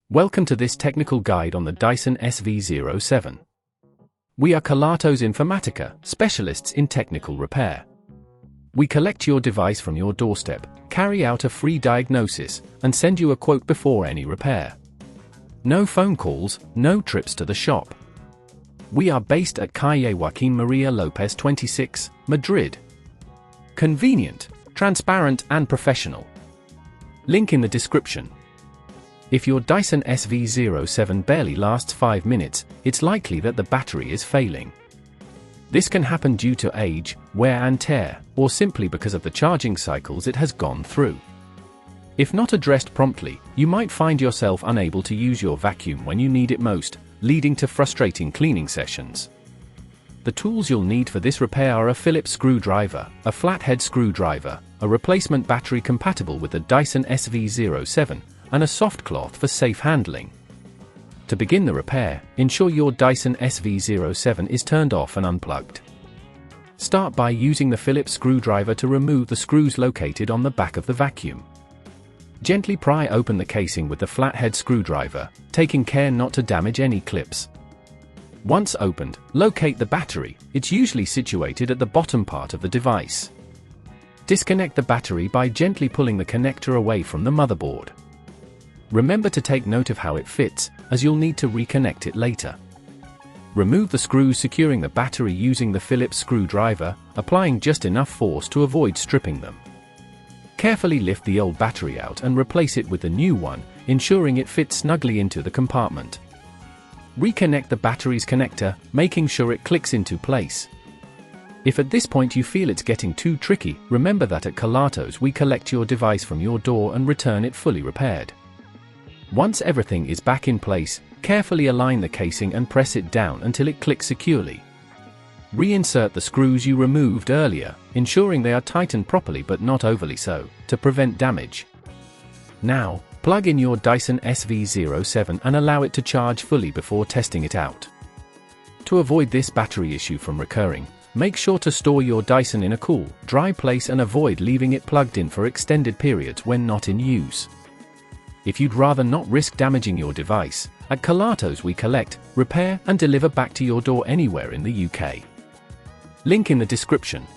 Welcome to this technical guide on the Dyson SV07. We are Kelatos Informatica, specialists in technical repair. We collect your device from your doorstep, carry out a free diagnosis, and send you a quote before any repair. No phone calls, no trips to the shop. We are based at Calle Joaquín María López 26, Madrid. Convenient, transparent and professional. Link in the description. If your Dyson SV07 barely lasts 5 minutes, it's likely that the battery is failing. This can happen due to age, wear and tear, or simply because of the charging cycles it has gone through. If not addressed promptly, you might find yourself unable to use your vacuum when you need it most, leading to frustrating cleaning sessions. The tools you'll need for this repair are a Phillips screwdriver, a flathead screwdriver, a replacement battery compatible with the Dyson SV07, and a soft cloth for safe handling. To begin the repair, ensure your Dyson SV07 is turned off and unplugged. Start by using the Phillips screwdriver to remove the screws located on the back of the vacuum. Gently pry open the casing with the flathead screwdriver, taking care not to damage any clips. Once opened, locate the battery. It's usually situated at the bottom part of the device. Disconnect the battery by gently pulling the connector away from the motherboard. Remember to take note of how it fits, as you'll need to reconnect it later. Remove the screws securing the battery using the Phillips screwdriver, applying just enough force to avoid stripping them. Carefully lift the old battery out and replace it with the new one, ensuring it fits snugly into the compartment. Reconnect the battery's connector, making sure it clicks into place. If at this point you feel it's getting too tricky, remember that at Kelatos we collect your device from your door and return it fully repaired. Once everything is back in place, carefully align the casing and press it down until it clicks securely. Reinsert the screws you removed earlier, ensuring they are tightened properly but not overly so, to prevent damage. Now, plug in your Dyson SV07 and allow it to charge fully before testing it out. To avoid this battery issue from recurring, make sure to store your Dyson in a cool, dry place and avoid leaving it plugged in for extended periods when not in use. If you'd rather not risk damaging your device, at Kelatos we collect, repair and deliver back to your door anywhere in the UK. Link in the description.